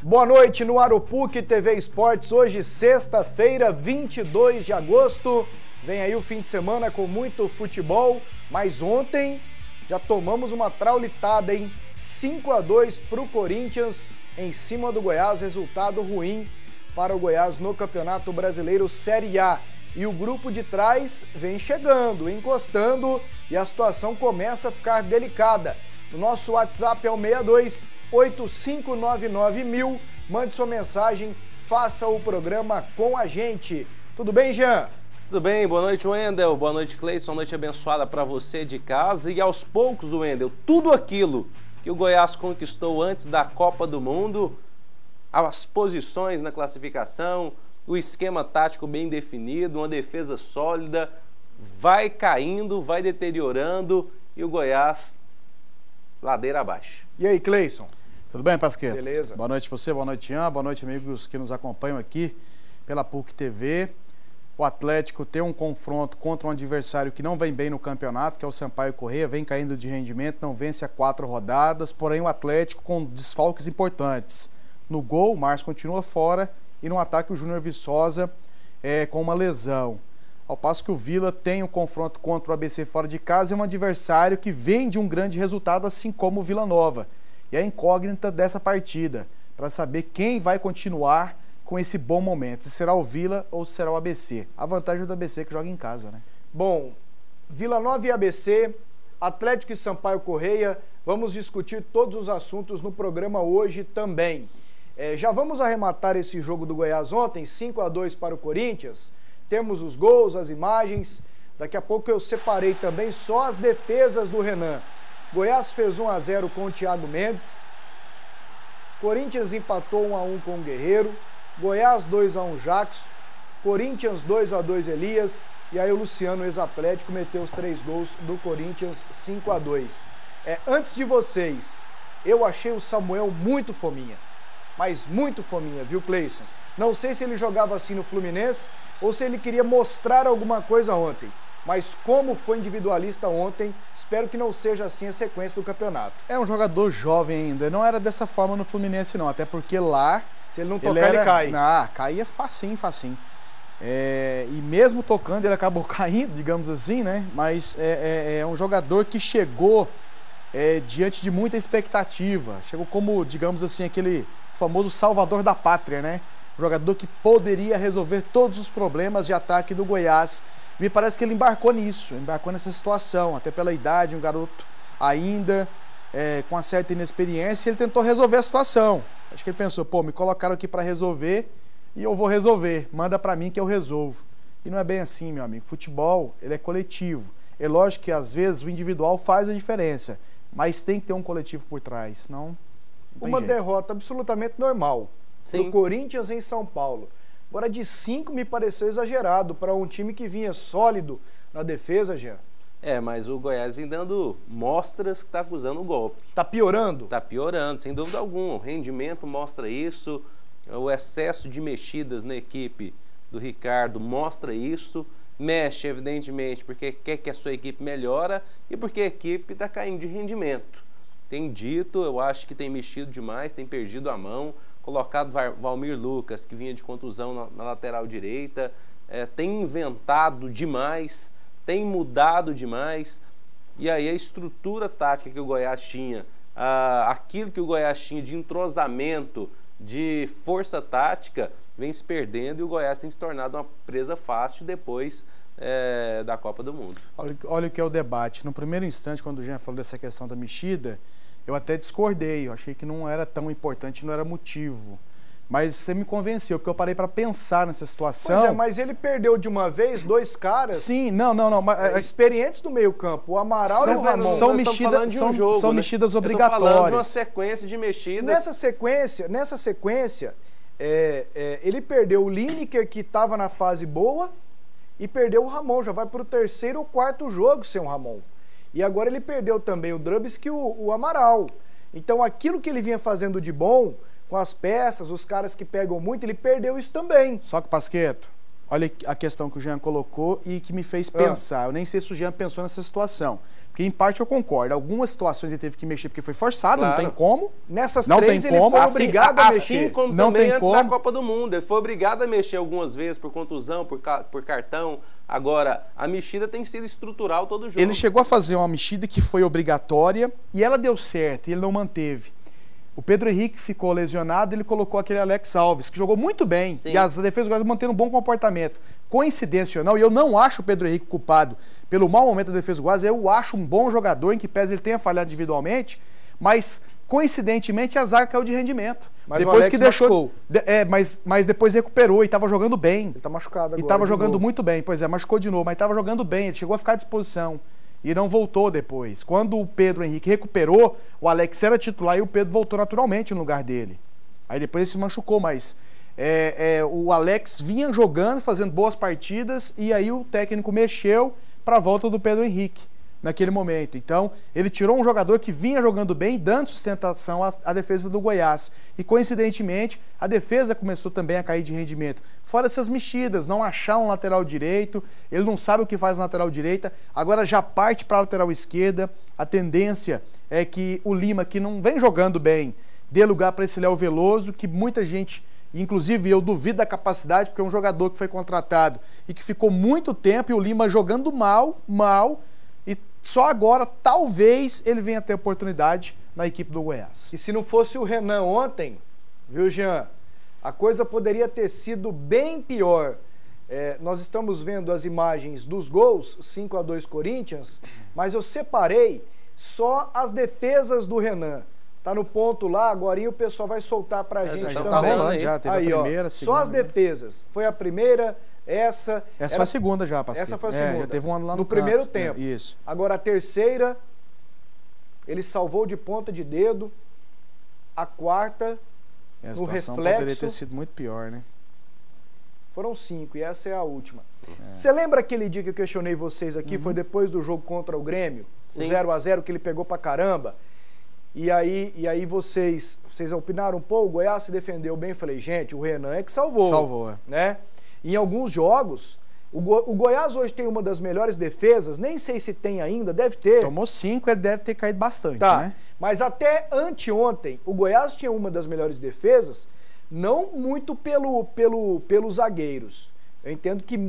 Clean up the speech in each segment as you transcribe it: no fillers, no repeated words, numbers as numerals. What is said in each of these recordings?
Boa noite no Aropuc TV Esportes, hoje sexta-feira, 22 de agosto. Vem aí o fim de semana com muito futebol, mas ontem já tomamos uma traulitada, hein? 5-2 para o Corinthians em cima do Goiás, resultado ruim para o Goiás no Campeonato Brasileiro Série A. E o grupo de trás vem chegando, encostando e a situação começa a ficar delicada. O nosso WhatsApp é o 62-8599-1000. Mande sua mensagem, faça o programa com a gente. Tudo bem, Jean? Tudo bem, boa noite, Wendel, boa noite, Cleison, uma noite abençoada para você de casa. E aos poucos, Wendel, tudo aquilo que o Goiás conquistou antes da Copa do Mundo, as posições na classificação, o esquema tático bem definido, uma defesa sólida, vai caindo, vai deteriorando e o Goiás ladeira abaixo. E aí, Cleison? Tudo bem, Pasqueto? Beleza. Boa noite você, boa noite, Jean, boa noite, amigos que nos acompanham aqui pela PUC TV. O Atlético tem um confronto contra um adversário que não vem bem no campeonato, que é o Sampaio Corrêa, vem caindo de rendimento, não vence há 4 rodadas, porém o Atlético com desfalques importantes. No gol, o Márcio continua fora e no ataque o Júnior Viçosa com uma lesão. Ao passo que o Vila tem um confronto contra o ABC fora de casa, é um adversário que vem de um grande resultado, assim como o Vila Nova. E a incógnita dessa partida, para saber quem vai continuar com esse bom momento, se será o Vila ou se será o ABC. A vantagem do ABC que joga em casa, né? Bom, Vila Nova e ABC, Atlético e Sampaio Corrêa, vamos discutir todos os assuntos no programa hoje também. Já vamos arrematar esse jogo do Goiás ontem, 5-2 para o Corinthians. Temos os gols, as imagens. Daqui a pouco eu separei também só as defesas do Renan. Goiás fez 1-0 com o Thiago Mendes. Corinthians empatou 1-1 com o Guerreiro. Goiás 2-1 Jackson. Corinthians 2-2 Elias. E aí o Luciano, ex-Atlético, meteu os 3 gols do Corinthians 5-2. Antes de vocês, eu achei o Samuel muito fominha. Mas muito fominha, viu, Cleison? Não sei se ele jogava assim no Fluminense ou se ele queria mostrar alguma coisa ontem. Mas como foi individualista ontem, espero que não seja assim a sequência do campeonato. É um jogador jovem ainda, não era dessa forma no Fluminense não, até porque lá... Se ele não tocar, ele cai. Caía facinho, facinho. E mesmo tocando, ele acabou caindo, digamos assim, né? Mas é um jogador que chegou diante de muita expectativa. Chegou como, digamos assim, aquele famoso salvador da pátria, né? Jogador que poderia resolver todos os problemas de ataque do Goiás. Me parece que ele embarcou nisso, embarcou nessa situação, até pela idade, um garoto ainda com uma certa inexperiência, ele tentou resolver a situação. Acho que ele pensou, pô, me colocaram aqui para resolver e eu vou resolver, manda para mim que eu resolvo. E não é bem assim, meu amigo. Futebol, ele é coletivo. É lógico que às vezes o individual faz a diferença, mas tem que ter um coletivo por trás, senão não tem uma jeito. Derrota absolutamente normal. Do Corinthians em São Paulo. Agora de 5 me pareceu exagerado para um time que vinha sólido na defesa, Jean. Mas o Goiás vem dando mostras que está acusando o golpe. Tá piorando? Tá piorando, sem dúvida alguma. O rendimento mostra isso, o excesso de mexidas na equipe do Ricardo mostra isso. Mexe, evidentemente, porque quer que a sua equipe melhore e porque a equipe está caindo de rendimento. Tem dito, eu acho que tem mexido demais, tem perdido a mão, colocado Valmir Lucas, que vinha de contusão na lateral direita, tem inventado demais, tem mudado demais, e aí a estrutura tática que o Goiás tinha, aquilo que o Goiás tinha de entrosamento, de força tática, vem se perdendo e o Goiás tem se tornado uma presa fácil depois da Copa do Mundo. Olha o que é o debate. No primeiro instante, quando o Jean falou dessa questão da mexida, eu até discordei, eu achei que não era tão importante, não era motivo. Mas você me convenceu, porque eu parei para pensar nessa situação. Pois mas ele perdeu de uma vez 2 caras. Sim, não. Experientes do meio-campo, o Amaral e o Ramon. São mexidas obrigatórias. Eu tô falando de uma sequência de mexidas. Nessa sequência, ele perdeu o Lineker, que estava na fase boa, e perdeu o Ramon. Já vai para o 3º ou 4º jogo sem o Ramon. E agora ele perdeu também o Drubsky e o Amaral. Então aquilo que ele vinha fazendo de bom, com as peças, os caras que pegam muito, ele perdeu isso também. Só que, Pasqueto, Olha a questão que o Jean colocou e que me fez pensar. Eu nem sei se o Jean pensou nessa situação. Porque, em parte, eu concordo. Algumas situações ele teve que mexer porque foi forçado, Claro. não tem como. Nessas Não três tem ele como. foi obrigado a mexer. Assim como Não também tem antes da como. Copa do Mundo. Ele foi obrigado a mexer algumas vezes por contusão, por cartão. Agora, a mexida tem sido estrutural todo jogo. Ele chegou a fazer uma mexida que foi obrigatória e ela deu certo e ele não manteve. O Pedro Henrique ficou lesionado, ele colocou aquele Alex Alves, que jogou muito bem. Sim. E as defesas do Goiás mantendo um bom comportamento. Coincidência ou não, e eu não acho o Pedro Henrique culpado pelo mau momento da defesa do Goiás, eu acho um bom jogador, em que pese ele tenha falhado individualmente, mas coincidentemente a zaga caiu de rendimento. Mas depois o Alex que deixou, machucou. mas depois recuperou e estava jogando bem. Ele tá machucado agora. E estava de jogando novo. muito bem, pois é, machucou de novo, mas estava jogando bem, ele chegou a ficar à disposição e não voltou depois. Quando o Pedro Henrique recuperou, o Alex era titular e o Pedro voltou naturalmente no lugar dele. Aí depois ele se machucou, mas o Alex vinha jogando, fazendo boas partidas e aí o técnico mexeu para a volta do Pedro Henrique naquele momento. Então, ele tirou um jogador que vinha jogando bem, dando sustentação à defesa do Goiás. E, coincidentemente, a defesa começou também a cair de rendimento. Fora essas mexidas, não achar um lateral direito, ele não sabe o que faz na lateral direita, agora já parte para a lateral esquerda. A tendência é que o Lima, que não vem jogando bem, dê lugar para esse Léo Veloso, que muita gente, inclusive eu, duvido da capacidade, porque é um jogador que foi contratado e que ficou muito tempo, e o Lima jogando mal, e só agora, talvez, ele venha ter oportunidade na equipe do Goiás. E se não fosse o Renan ontem, viu, Jean? A coisa poderia ter sido bem pior. Nós estamos vendo as imagens dos gols, 5-2 Corinthians, mas eu separei só as defesas do Renan. Tá no ponto lá, agora o pessoal vai soltar pra gente já também. tá rolando, já teve Aí, a primeira, a só segunda. as defesas. Foi a primeira, essa... Essa foi a segunda já, Pasquim. Essa foi a segunda. Já teve um ano lá no primeiro canto. tempo. Isso. Agora a terceira, ele salvou de ponta de dedo. A quarta, A no situação reflexo, poderia ter sido muito pior, né? foram 5 e essa é a última. Você lembra aquele dia que eu questionei vocês aqui? Foi depois do jogo contra o Grêmio? Sim. O 0-0 que ele pegou pra caramba. E aí vocês opinaram, pô, o Goiás se defendeu bem. Eu falei, gente, o Renan é que salvou. Salvou, é. Né? Em alguns jogos, o Goiás hoje tem uma das melhores defesas, nem sei se tem ainda, deve ter. Tomou 5, ele deve ter caído bastante, Tá, né? mas até anteontem, o Goiás tinha uma das melhores defesas, não muito pelos zagueiros. Eu entendo que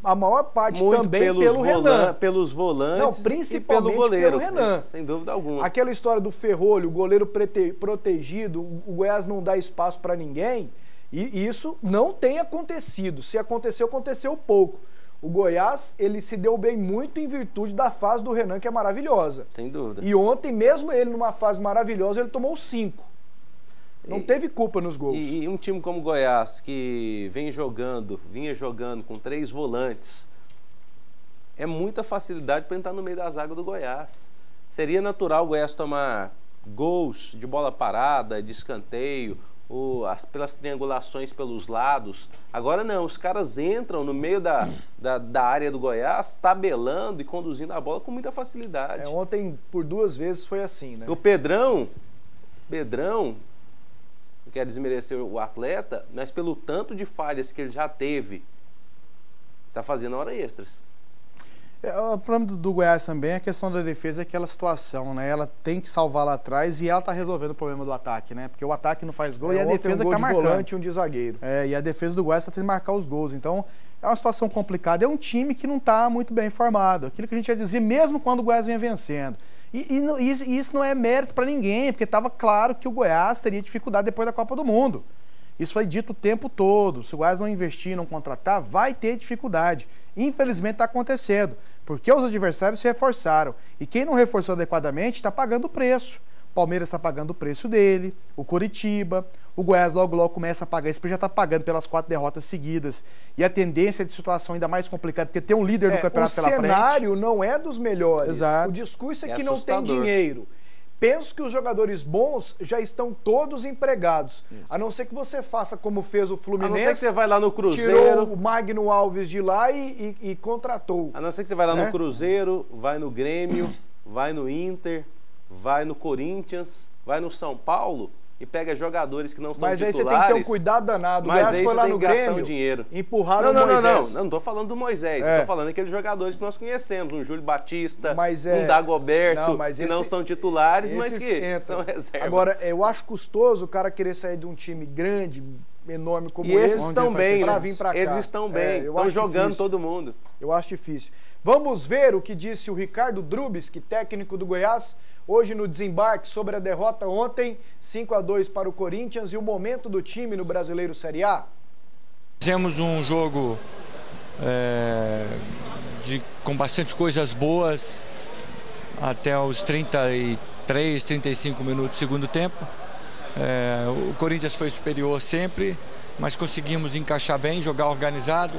a maior parte muito também pelo Renan. pelos volantes, Não, principalmente e pelo goleiro, pelo Renan. sem dúvida alguma. Aquela história do Ferrolho, o goleiro protegido, o Goiás não dá espaço para ninguém, e isso não tem acontecido. Se aconteceu, aconteceu pouco. O Goiás, ele se deu bem muito em virtude da fase do Renan, que é maravilhosa. Sem dúvida. E ontem, mesmo ele numa fase maravilhosa, ele tomou 5. Não teve culpa nos gols. E um time como o Goiás, que vinha jogando com 3 volantes, é muita facilidade para entrar no meio da zaga do Goiás. Seria natural o Goiás tomar gols de bola parada, de escanteio, pelas triangulações pelos lados. Agora não, os caras entram no meio da área do Goiás, tabelando e conduzindo a bola com muita facilidade. Ontem, por 2 vezes, foi assim, né? O Pedrão, não quero desmerecer o atleta, mas pelo tanto de falhas que ele já teve, está fazendo hora extras. O problema do Goiás também é a questão da defesa, é aquela situação, né? Ela tem que salvar lá atrás e ela tá resolvendo o problema do ataque, né? Porque o ataque não faz gol e a defesa um gol tá de marcando. volante e um de zagueiro. E a defesa do Goiás tá tendo que marcar os gols. Então, é uma situação complicada. É um time que não tá muito bem formado. Aquilo que a gente ia dizer, mesmo quando o Goiás vinha vencendo. E isso não é mérito para ninguém, porque estava claro que o Goiás teria dificuldade depois da Copa do Mundo. Isso foi dito o tempo todo. Se o Goiás não investir, não contratar, vai ter dificuldade. Infelizmente está acontecendo, porque os adversários se reforçaram. E quem não reforçou adequadamente está pagando o preço. O Palmeiras está pagando o preço dele, o Coritiba, o Goiás logo começa a pagar. Esse já está pagando pelas 4 derrotas seguidas. E a tendência de situação ainda mais complicada, porque tem um líder do campeonato pela frente. O cenário não é dos melhores. Exato. O discurso é que assustador. não tem dinheiro. Penso que os jogadores bons já estão todos empregados. Isso. A não ser que você faça como fez o Fluminense. A não ser que você vai lá no Cruzeiro. Tirou o Magno Alves de lá e contratou. A não ser que você vai lá no Cruzeiro, vai no Grêmio, vai no Inter, vai no Corinthians, vai no São Paulo. e pega jogadores que não são mas titulares... Mas aí você tem que ter um cuidado danado. O mas Goiás aí foi você lá tem no que gastar Grêmio, um dinheiro. Empurraram o Moisés. Não estou falando do Moisés, estou falando daqueles jogadores que nós conhecemos, um Júlio Batista, um Dagoberto, que não são titulares, mas que são reservas. Agora, eu acho custoso o cara querer sair de um time grande, enorme como esse. E esses estão bem, pra vir pra cá. Eles estão bem, estão jogando difícil. Todo mundo. Eu acho difícil. Vamos ver o que disse o Ricardo Drubsky, técnico do Goiás, hoje no desembarque sobre a derrota ontem, 5-2 para o Corinthians, e o momento do time no Brasileiro Série A. Fizemos um jogo com bastante coisas boas até os 33, 35 minutos do segundo tempo. O Corinthians foi superior sempre, mas conseguimos encaixar bem, jogar organizado.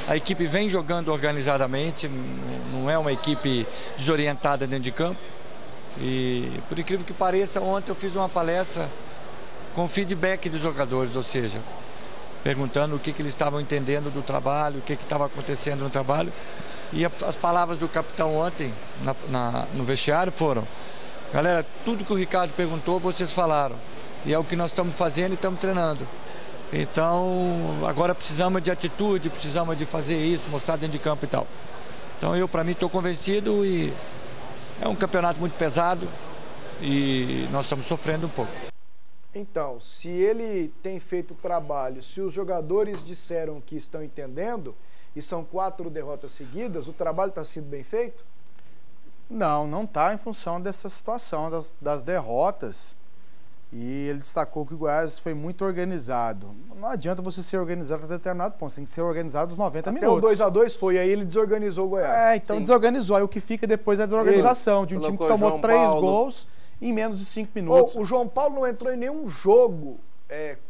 A equipe vem jogando organizadamente, não é uma equipe desorientada dentro de campo. E, por incrível que pareça, ontem eu fiz uma palestra com feedback dos jogadores, ou seja, perguntando o que eles estavam entendendo do trabalho, o que estava acontecendo no trabalho. E as palavras do capitão ontem no vestiário foram: galera, tudo que o Ricardo perguntou, vocês falaram. E é o que nós estamos fazendo e estamos treinando. Então, agora precisamos de atitude, precisamos de fazer isso, mostrar dentro de campo e tal. Então, eu, para mim, estou convencido e é um campeonato muito pesado e nós estamos sofrendo um pouco. Então, se ele tem feito o trabalho, se os jogadores disseram que estão entendendo e são 4 derrotas seguidas, o trabalho está sendo bem feito? Não está em função dessa situação das derrotas. E ele destacou que o Goiás foi muito organizado. Não adianta você ser organizado até determinado ponto, você tem que ser organizado os 90 minutos. Até o 2-2 foi, aí ele desorganizou o Goiás. Então desorganizou. Aí o que fica depois é a desorganização de um time que tomou 3 gols em menos de 5 minutos. O João Paulo não entrou em nenhum jogo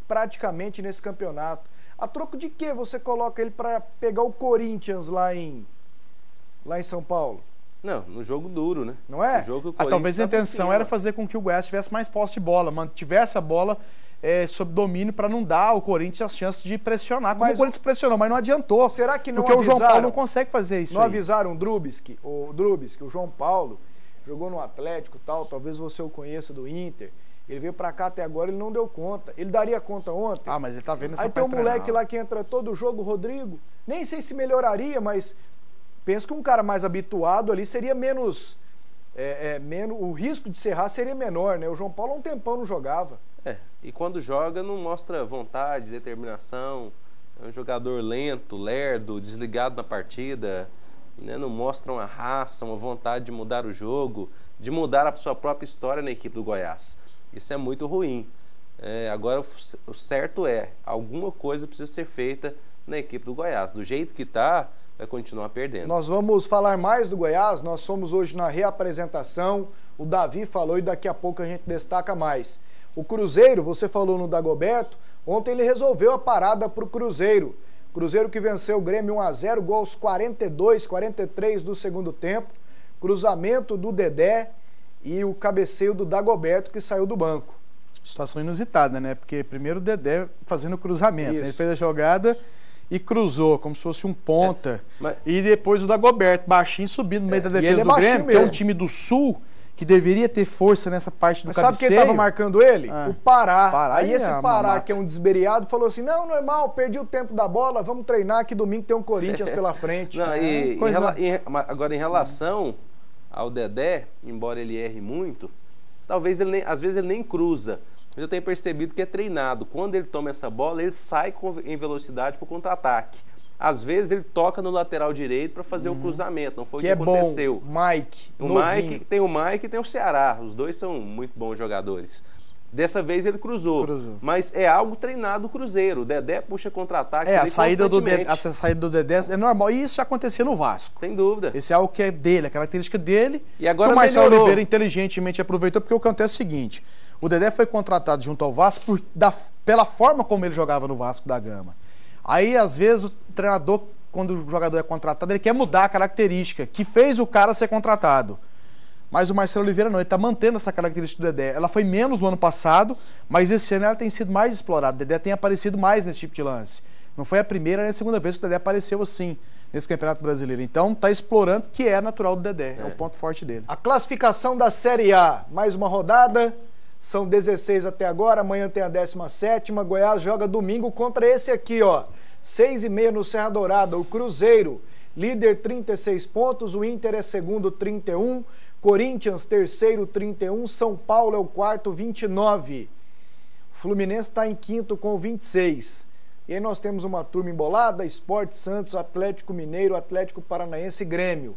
praticamente nesse campeonato. A troco de que você coloca ele para pegar o Corinthians lá em São Paulo? Não, no jogo duro, né? Não é? No jogo talvez a intenção era fazer com que o Goiás tivesse mais posse de bola, mantivesse a bola sob domínio para não dar ao Corinthians a chance de pressionar, como o Corinthians pressionou, mas não adiantou. Será que não porque avisaram, o João Paulo não consegue fazer isso. Não avisaram o Drubsky, o João Paulo jogou no Atlético e tal, talvez você o conheça do Inter. Ele veio pra cá até agora, ele não deu conta. Ele daria conta ontem? Mas ele tá vendo essa. Aí tem um moleque lá que entra todo jogo, o Rodrigo. Nem sei se melhoraria, mas penso que um cara mais habituado ali seria menos... o risco de se errar seria menor, né? O João Paulo há um tempão não jogava. E quando joga não mostra vontade, determinação. É um jogador lento, lerdo, desligado na partida. Né? Não mostra uma raça, uma vontade de mudar o jogo, de mudar a sua própria história na equipe do Goiás. Isso é muito ruim. Agora, o certo alguma coisa precisa ser feita na equipe do Goiás. Do jeito que está, vai continuar perdendo. Nós vamos falar mais do Goiás, nós somos hoje na reapresentação, o Davi falou e daqui a pouco a gente destaca mais. O Cruzeiro, você falou no Dagoberto, ontem ele resolveu a parada para o Cruzeiro. Cruzeiro que venceu o Grêmio 1-0, gols 42, 43 do segundo tempo, cruzamento do Dedé e o cabeceio do Dagoberto que saiu do banco. Situação inusitada, né? Porque primeiro o Dedé fazendo o cruzamento, né? Ele fez a jogada e cruzou, como se fosse um ponta. E depois o Dagoberto, baixinho, subindo no meio da defesa do Grêmio, que é um time do Sul, que deveria ter força nessa parte do cabeceio. Sabe quem estava marcando ele? O Pará. Aí esse Pará, que é um desberiado, falou assim, não, normal, perdi o tempo da bola, vamos treinar, que domingo tem um Corinthians pela frente. Agora, em relação ao Dedé, embora ele erre muito, talvez às vezes ele nem cruza. Eu tenho percebido que é treinado. Quando ele toma essa bola, ele sai em velocidade para o contra-ataque. Às vezes ele toca no lateral direito para fazer o cruzamento. Não foi o que aconteceu. Mike. Tem o Mike e tem o Ceará. Os dois são muito bons jogadores. Dessa vez ele cruzou. Mas é algo treinado do Cruzeiro. O Dedé puxa contra-ataque. A saída do Dedé é normal. E isso já acontecia no Vasco. Sem dúvida. Esse é algo que é dele, a característica dele. E agora o Marcelo Oliveira inteligentemente aproveitou, porque o que acontece é o seguinte: o Dedé foi contratado junto ao Vasco pela forma como ele jogava no Vasco da Gama. Aí, às vezes, o treinador, quando o jogador é contratado, ele quer mudar a característica que fez o cara ser contratado. Mas o Marcelo Oliveira não, ele está mantendo essa característica do Dedé. Ela foi menos no ano passado, mas esse ano ela tem sido mais explorada. O Dedé tem aparecido mais nesse tipo de lance. Não foi a primeira nem a segunda vez que o Dedé apareceu assim nesse Campeonato Brasileiro. Então está explorando, que é natural do Dedé, é o ponto forte dele. A classificação da Série A, mais uma rodada, São 16 até agora, amanhã tem a 17ª. Goiás joga domingo contra esse aqui, ó. 6h30 no Serra Dourada, o Cruzeiro. Líder 36 pontos, o Inter é segundo 31, Corinthians terceiro 31, São Paulo é o quarto 29. O Fluminense está em quinto com 26. E aí nós temos uma turma embolada, Sport Santos, Atlético Mineiro, Atlético Paranaense e Grêmio.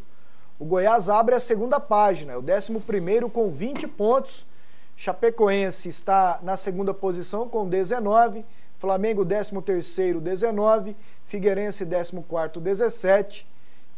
O Goiás abre a segunda página, é o 11º com 20 pontos. Chapecoense está na segunda posição com 19, Flamengo 13º, 19, Figueirense 14º, 17,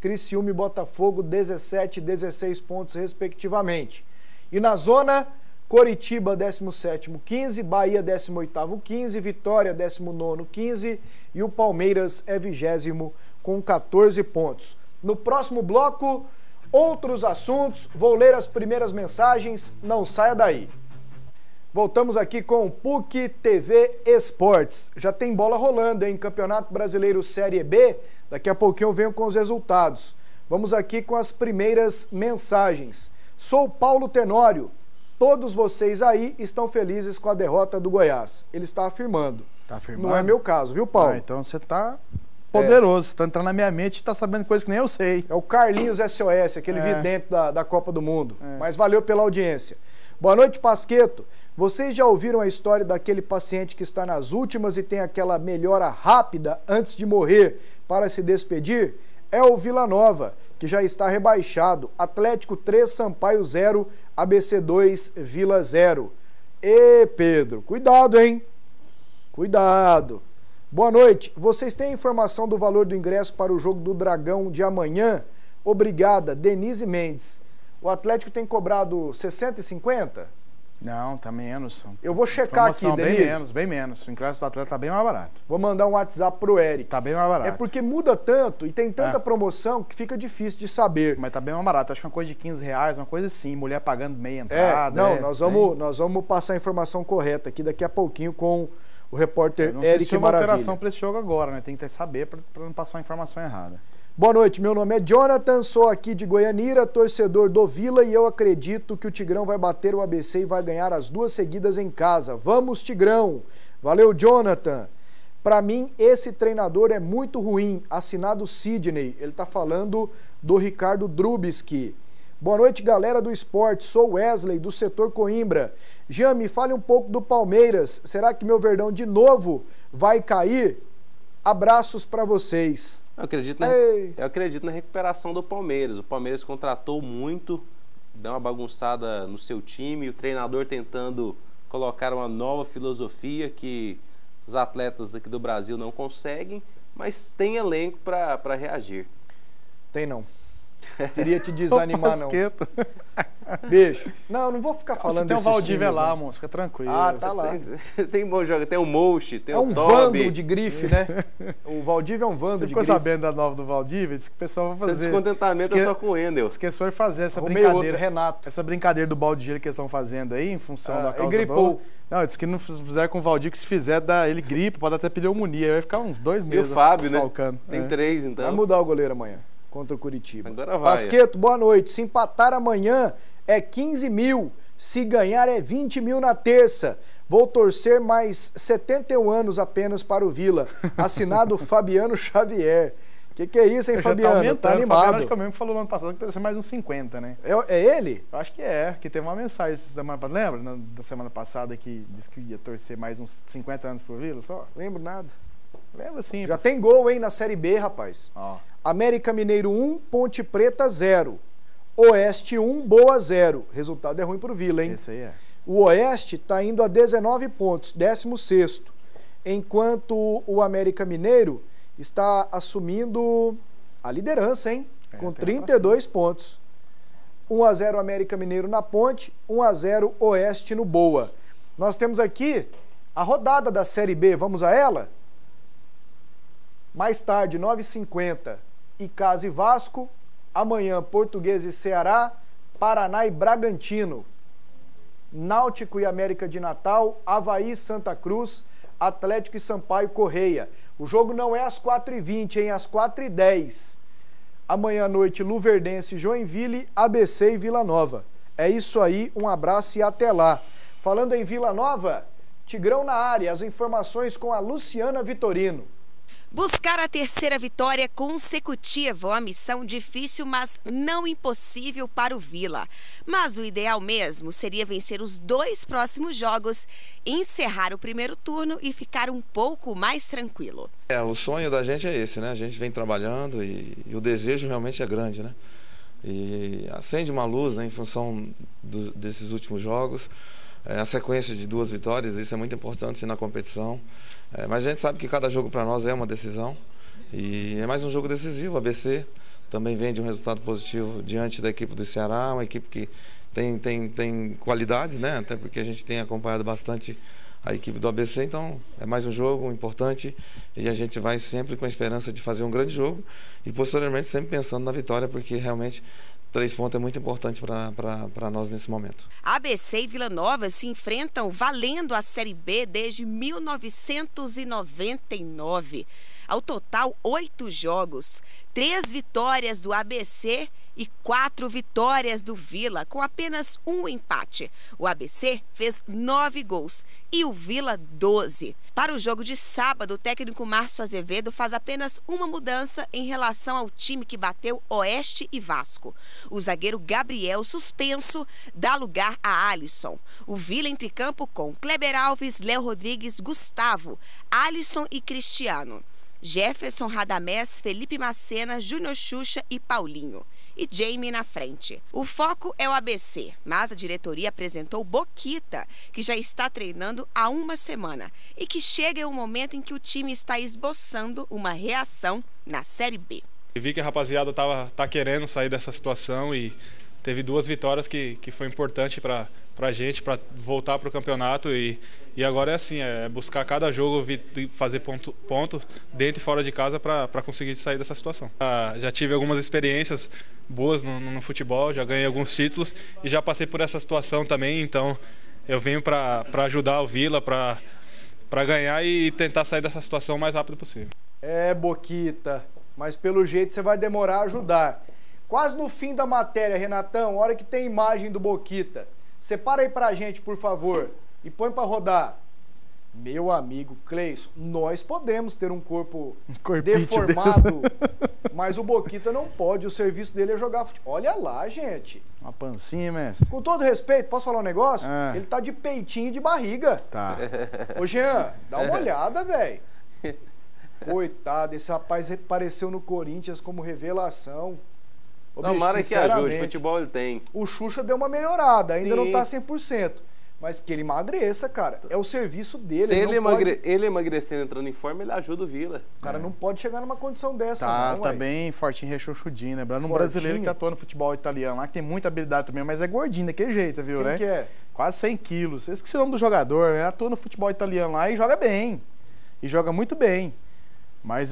Criciúma e Botafogo 17 e 16 pontos respectivamente. E na zona, Coritiba 17º, 15, Bahia 18º, 15, Vitória 19º, 15 e o Palmeiras é 20º com 14 pontos. No próximo bloco, outros assuntos, vou ler as primeiras mensagens, não saia daí. Voltamos aqui com o PUC TV Esportes. Já tem bola rolando, hein? Campeonato Brasileiro Série B. Daqui a pouquinho eu venho com os resultados. Vamos aqui com as primeiras mensagens. Sou Paulo Tenório. Todos vocês aí estão felizes com a derrota do Goiás. Ele está afirmando. Tá afirmando? Não é meu caso, viu, Paulo? Então você tá poderoso. Você tá entrando na minha mente e tá sabendo coisas que nem eu sei. É o Carlinhos SOS, aquele vidente da Copa do Mundo. Mas valeu pela audiência. Boa noite, Pasqueto. Vocês já ouviram a história daquele paciente que está nas últimas e tem aquela melhora rápida antes de morrer para se despedir? É o Vila Nova, que já está rebaixado. Atlético 3, Sampaio 0, ABC 2, Vila 0. Ê, Pedro, cuidado, hein? Cuidado. Boa noite. Vocês têm informação do valor do ingresso para o jogo do Dragão de amanhã? Obrigada, Denise Mendes. O Atlético tem cobrado 60,50? Não, tá menos. Eu vou checar aqui, Denise. Bem menos. O ingresso do Atlético tá bem mais barato. Vou mandar um WhatsApp pro Eric. Tá bem mais barato. É porque muda tanto e tem tanta promoção que fica difícil de saber. Mas tá bem mais barato. Acho que é uma coisa de R$15, uma coisa assim. Mulher pagando meia entrada. Nós vamos passar a informação correta aqui daqui a pouquinho com o repórter não Eric sei se é uma Maravilha. alteração para esse jogo agora, né? Tem que saber para não passar uma informação errada. Boa noite, meu nome é Jonathan, sou aqui de Goianira, torcedor do Vila e eu acredito que o Tigrão vai bater o ABC e vai ganhar as 2 seguidas em casa. Vamos, Tigrão! Valeu, Jonathan! Para mim, esse treinador é muito ruim, assinado Sidney. Ele tá falando do Ricardo Drubski. Boa noite, galera do esporte, sou Wesley, do setor Coimbra. Jean, me fale um pouco do Palmeiras, será que meu Verdão de novo vai cair? Abraços para vocês. Eu acredito na recuperação do Palmeiras. O Palmeiras contratou muito, deu uma bagunçada no seu time, o treinador tentando colocar uma nova filosofia que os atletas aqui do Brasil não conseguem, mas tem elenco para reagir. Tem não. Queria te desanimar, não. Beijo. Não vou ficar falando desses times. Tem o Valdívia lá, não. moço, fica tranquilo. Ah, tá lá. Tem bom jogo, tem o Mouche, tem o Tobi. É um vando de grife, né? O Valdívia é um vando de grife. Você ficou sabendo da nova do Valdívia? Diz que o pessoal vai fazer... Esse descontentamento é só com o Wendel. Esqueceu de fazer essa brincadeira. Outro, Renato. Essa brincadeira do Baldier que eles estão fazendo aí, em função da causa gripou. Boa. Não, disse que não fizeram com o Valdir, que se fizer, ele gripe, pode até pneumonia. Vai ficar uns 2 meses. E o Fábio, né? Tem 3, então. Vai mudar o goleiro amanhã. Contra o Curitiba. Agora vai. Pasqueto, boa noite. Se empatar amanhã é 15 mil. Se ganhar é 20 mil na terça. Vou torcer mais 71 anos apenas para o Vila. Assinado Fabiano Xavier. Que é isso, hein, Fabiano? Tá animado. Fabiano, acho que é o mesmo que falou no ano passado que deve ser mais uns 50, né? É ele? Eu acho que que teve uma mensagem essa semana, lembra? Da semana passada que disse que ia torcer mais uns 50 anos pro Vila só? Lembro nada. Lembra sim. Já tem gol, hein, na Série B, rapaz. Ó. América Mineiro 1, Ponte Preta 0. Oeste 1, Boa 0. Resultado é ruim pro Vila, hein? Esse aí é. O Oeste tá indo a 19 pontos, 16º. Enquanto o América Mineiro está assumindo a liderança, hein? Com 32 pontos. 1-0 América Mineiro na Ponte, 1-0 Oeste no Boa. Nós temos aqui a rodada da Série B, vamos a ela? Mais tarde, 9h50, Icasa e Vasco. Amanhã, Portuguesa e Ceará, Paraná e Bragantino. Náutico e América de Natal, Avaí e Santa Cruz, Atlético e Sampaio Correia. O jogo não é às 4h20, hein? Às 4h10. Amanhã à noite, Luverdense e Joinville, ABC e Vila Nova. É isso aí, um abraço e até lá. Falando em Vila Nova, Tigrão na área, as informações com a Luciana Vitorino. Buscar a terceira vitória consecutiva, uma missão difícil, mas não impossível para o Vila. Mas o ideal mesmo seria vencer os 2 próximos jogos, encerrar o primeiro turno e ficar um pouco mais tranquilo. O sonho da gente é esse, né? A gente vem trabalhando e o desejo realmente é grande, né? E acende uma luz, né, em função desses últimos jogos. A sequência de 2 vitórias, isso é muito importante na competição. Mas a gente sabe que cada jogo para nós é uma decisão e é mais um jogo decisivo. A ABC também vem de um resultado positivo diante da equipe do Ceará, uma equipe que tem qualidades, né? Até porque a gente tem acompanhado bastante a equipe do ABC, então é mais um jogo importante e a gente vai sempre com a esperança de fazer um grande jogo e posteriormente sempre pensando na vitória, porque realmente 3 pontos é muito importante para nós nesse momento. ABC e Vila Nova se enfrentam valendo a Série B desde 1999. Ao total, 8 jogos, 3 vitórias do ABC e 4 vitórias do Vila, com apenas um empate. O ABC fez 9 gols e o Vila 12. Para o jogo de sábado, o técnico Márcio Azevedo faz apenas uma mudança em relação ao time que bateu Oeste e Vasco. O zagueiro Gabriel, suspenso, dá lugar a Alisson. O Vila entra em campo com Kleber Alves, Léo Rodrigues, Gustavo, Alisson e Cristiano, Jefferson, Radamés, Felipe Macena, Júnior Xuxa e Paulinho. E Jamie na frente. O foco é o ABC, mas a diretoria apresentou Boquita, que já está treinando há uma semana e que chega em um momento em que o time está esboçando uma reação na Série B. Eu vi que a rapaziada tá querendo sair dessa situação e teve 2 vitórias que foi importante para a gente, para voltar para o campeonato e agora é assim, é buscar cada jogo, fazer ponto dentro e fora de casa para conseguir sair dessa situação. Já tive algumas experiências boas no futebol, já ganhei alguns títulos e já passei por essa situação também, então eu venho para ajudar o Vila, para ganhar e tentar sair dessa situação o mais rápido possível. Boquita, mas pelo jeito você vai demorar a ajudar. Quase no fim da matéria, Renatão, hora que tem imagem do Boquita. Separa aí pra gente, por favor, e põe pra rodar. Meu amigo Cleison, nós podemos ter um corpo deformado, mas o Boquita não pode, o serviço dele é jogar futebol. Olha lá, gente. Uma pancinha, mestre. Com todo respeito, posso falar um negócio? Ele tá de peitinho e de barriga. Tá. Ô, Jean, dá uma olhada, velho. Coitado, esse rapaz apareceu no Corinthians como revelação. Tomara que ajude, futebol ele tem. O Xuxa deu uma melhorada, ainda não tá 100%. Mas que ele emagreça, cara. É o serviço dele. Se ele emagrecendo, entrando em forma, ele ajuda o Vila. O cara não pode chegar numa condição dessa, não. Tá bem fortinho, rechonchudinho, lembrando um brasileiro que atua no futebol italiano lá, que tem muita habilidade também, mas é gordinho daquele jeito, viu, né? Quem que é? Quase 100 quilos. Eu esqueci o nome do jogador, né? Atua no futebol italiano lá e joga bem. E joga muito bem. Mas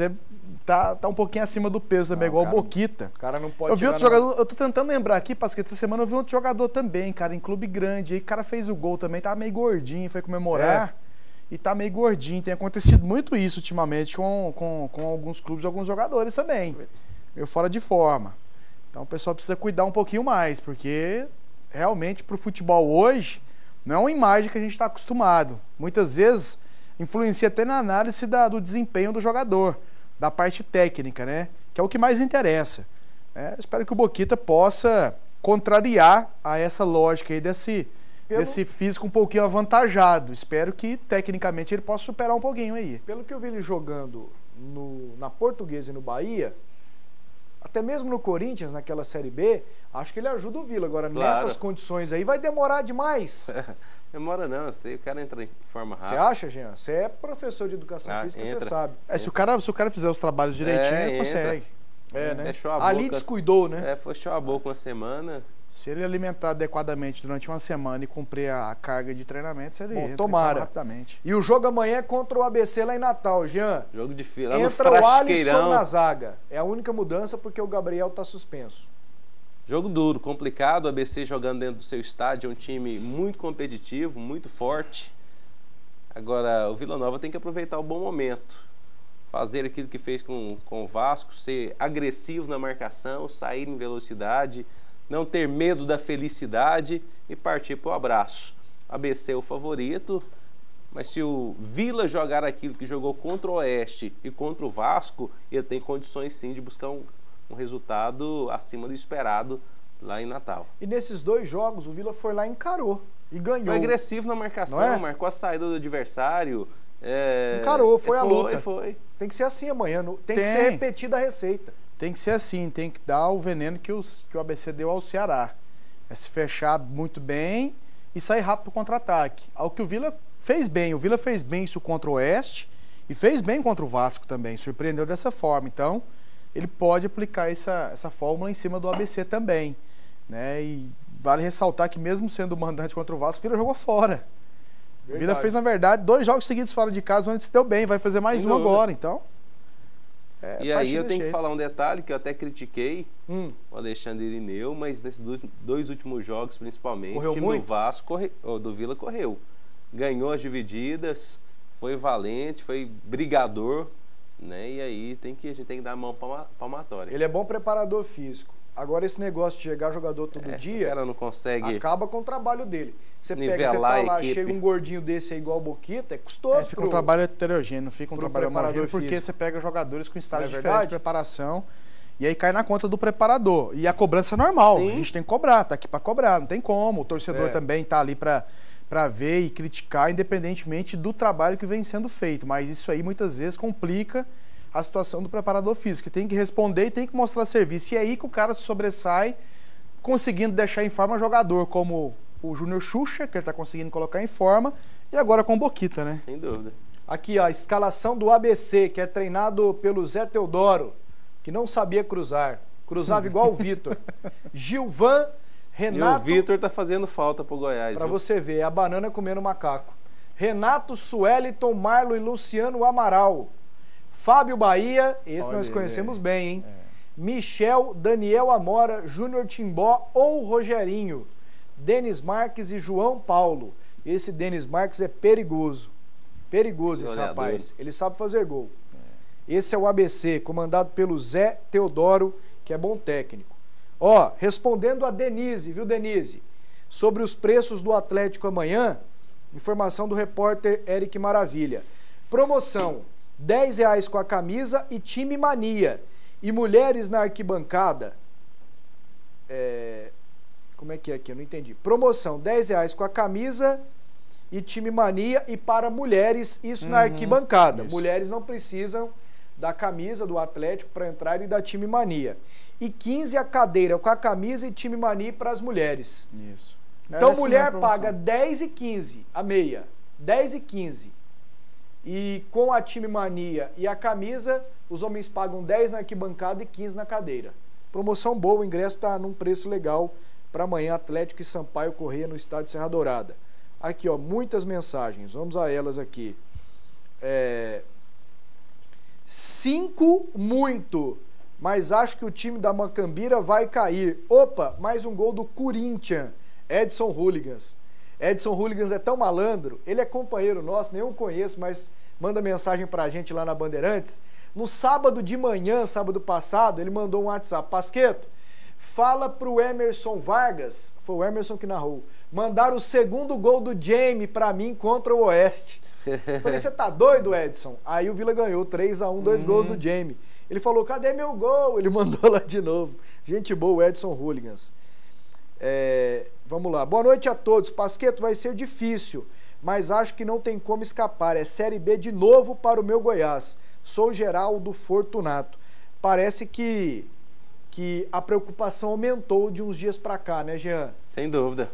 tá um pouquinho acima do peso também, igual o Boquita. O cara não pode. Eu vi outro jogador, eu tô tentando lembrar aqui, Pasqueta, essa semana eu vi outro jogador também, cara, em clube grande. Aí o cara fez o gol também, tava meio gordinho, foi comemorar e tá meio gordinho. Tem acontecido muito isso ultimamente com alguns clubes, alguns jogadores também. Meio fora de forma. Então o pessoal precisa cuidar um pouquinho mais, porque realmente pro futebol hoje não é uma imagem que a gente tá acostumado. Muitas vezes influencia até na análise do desempenho do jogador, da parte técnica, né? Que é o que mais interessa. Espero que o Boquita possa contrariar a essa lógica aí desse físico um pouquinho avantajado. Espero que, tecnicamente, ele possa superar um pouquinho aí. Pelo que eu vi ele jogando na Portuguesa e no Bahia, até mesmo no Corinthians, naquela Série B, acho que ele ajuda o Vila. Agora, nessas condições aí, vai demorar demais. Demora não, eu sei, o cara entra em forma rápida. Você acha, Jean? Você é professor de educação física, você sabe. Se o cara fizer os trabalhos direitinho, ele consegue. Né? Fechou a Ali boca, descuidou, né? Fechou a boca uma semana. Se ele alimentar adequadamente durante uma semana e cumprir a carga de treinamento, ele entra tomara. Rapidamente. E o jogo amanhã é contra o ABC lá em Natal, Jean. Jogo de fila. Entra o Alisson na zaga. É a única mudança porque o Gabriel tá suspenso. Jogo duro, complicado. O ABC jogando dentro do seu estádio. É um time muito competitivo, muito forte. Agora, o Vila Nova tem que aproveitar o bom momento. Fazer aquilo que fez com o Vasco, ser agressivo na marcação, sair em velocidade, não ter medo da felicidade e partir para o abraço. ABC é o favorito, mas se o Vila jogar aquilo que jogou contra o Oeste e contra o Vasco, ele tem condições sim de buscar um resultado acima do esperado lá em Natal. E nesses 2 jogos o Vila foi lá e encarou e ganhou. Foi agressivo na marcação, marcou a saída do adversário. Encarou, foi a luta. Foi. Tem que ser assim amanhã, tem que ser repetida a receita. Tem que ser assim, tem que dar o veneno que o ABC deu ao Ceará. É se fechar muito bem e sair rápido para o contra-ataque. Ao que o Vila fez bem. O Vila fez bem isso contra o Oeste e fez bem contra o Vasco também. Surpreendeu dessa forma. Então, ele pode aplicar essa fórmula em cima do ABC também. Né? E vale ressaltar que mesmo sendo o mandante contra o Vasco, o Vila jogou fora. Verdade. O Vila fez, na verdade, 2 jogos seguidos fora de casa, onde se deu bem. Vai fazer mais um agora, então... E aí eu tenho que falar um detalhe que eu até critiquei o Alexandre Irineu, mas nesses 2 últimos jogos, principalmente, o time do Vasco, do Vila correu. Ganhou as divididas, foi valente, foi brigador, né? E aí a gente tem que dar a mão palmatória. Ele é bom preparador físico. Agora esse negócio de chegar jogador todo dia, o cara não consegue acaba com o trabalho dele. Você pega, você tá lá, chega um gordinho desse aí igual o Boquita, é custoso. Fica um trabalho heterogêneo, não fica um trabalho homogêneo, porque você pega jogadores com estágios diferentes de preparação e aí cai na conta do preparador. E a cobrança é normal, a gente tem que cobrar, tá aqui para cobrar, não tem como. O torcedor também tá ali para ver e criticar, independentemente do trabalho que vem sendo feito. Mas isso aí muitas vezes complica a situação do preparador físico, que tem que responder e tem que mostrar serviço. E é aí que o cara se sobressai, conseguindo deixar em forma jogador como o Júnior Xuxa, que ele está conseguindo colocar em forma, e agora com o Boquita, né? Sem dúvida. Aqui, ó, a escalação do ABC, que é treinado pelo Zé Teodoro, que não sabia cruzar. Cruzava igual o Vitor. Gilvan, Renato... E o Vitor tá fazendo falta pro Goiás. Pra você ver, é a banana comendo macaco. Renato, Sueliton, Marlon e Luciano Amaral. Fábio Bahia, esse nós conhecemos bem, hein? Michel, Daniel Amora, Júnior Timbó ou Rogerinho. Denis Marques e João Paulo. Esse Denis Marques é perigoso. Perigoso esse rapaz. Ele sabe fazer gol. Esse é o ABC, comandado pelo Zé Teodoro, que é bom técnico. Ó, respondendo a Denise, viu, Denise? Sobre os preços do Atlético amanhã, informação do repórter Eric Maravilha. Promoção, R$10 com a camisa e time mania. E mulheres na arquibancada, como é que é aqui? Eu não entendi. Promoção, R$10 com a camisa e time mania, e para mulheres, isso na arquibancada. Isso. Mulheres não precisam da camisa do Atlético para entrar e da time mania. E 15 a cadeira com a camisa e time mania para as mulheres. Isso. Então mulher paga 10 e 15 a meia. 10 e 15. E com a time mania e a camisa, os homens pagam 10 na arquibancada e 15 na cadeira. Promoção boa, o ingresso está num preço legal para amanhã, Atlético e Sampaio Corrêa no estádio Serra Dourada. Aqui, ó, muitas mensagens, vamos a elas aqui. 5 muito, mas acho que o time da Macambira vai cair. Opa, mais um gol do Corinthians, Edson Hooligans. Edson Hooligans é tão malandro, ele é companheiro nosso, nem eu conheço, mas manda mensagem pra gente lá na Bandeirantes. No sábado de manhã, sábado passado, ele mandou um WhatsApp. Pasqueto, fala pro Emerson Vargas, foi o Emerson que narrou, mandar o segundo gol do Jamie pra mim contra o Oeste. Eu falei, você tá doido, Edson? Aí o Vila ganhou 3-1, 2 gols do Jamie. Ele falou, cadê meu gol? Ele mandou lá de novo. Gente boa, o Edson Hooligans. Vamos lá. Boa noite a todos. Pasqueto, vai ser difícil, mas acho que não tem como escapar. É Série B de novo para o meu Goiás. Sou Geraldo Fortunato. Parece que a preocupação aumentou de uns dias para cá, né, Jean? Sem dúvida.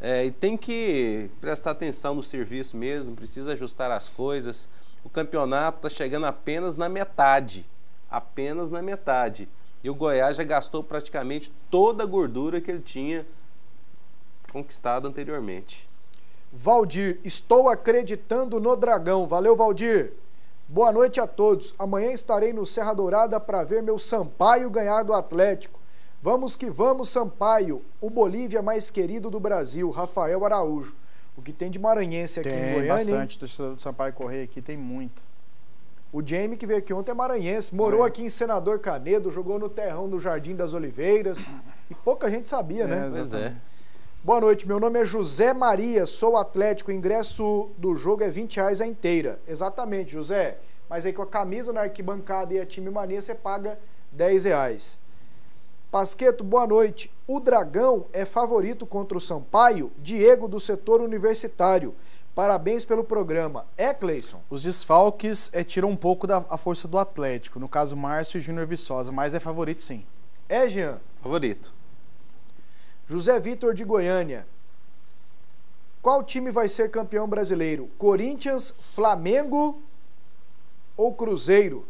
E tem que prestar atenção no serviço mesmo, precisa ajustar as coisas. O campeonato está chegando apenas na metade. Apenas na metade. E o Goiás já gastou praticamente toda a gordura que ele tinha conquistado anteriormente. Valdir, estou acreditando no Dragão. Valeu, Valdir. Boa noite a todos. Amanhã estarei no Serra Dourada para ver meu Sampaio ganhar do Atlético. Vamos que vamos, Sampaio. O Bolívia mais querido do Brasil, Rafael Araújo. O que tem de maranhense aqui em Goiânia? Tem bastante, torcedor do Sampaio Corrêa aqui, tem muito. O Jamie, que veio aqui ontem, é maranhense. Morou aqui em Senador Canedo, jogou no terrão do Jardim das Oliveiras. E pouca gente sabia, né? Pois é. Boa noite, meu nome é José Maria, sou Atlético, o ingresso do jogo é R$20 a inteira. Exatamente, José, mas aí com a camisa na arquibancada e a Time Mania você paga R$10. Pasqueto, boa noite. O Dragão é favorito contra o Sampaio? Diego do setor universitário. Parabéns pelo programa. É, Cleison? Os desfalques tiram um pouco a força do Atlético, no caso Márcio e Júnior Viçosa, mas é favorito sim. É, Jean? Favorito. José Vitor de Goiânia. Qual time vai ser campeão brasileiro? Corinthians, Flamengo ou Cruzeiro?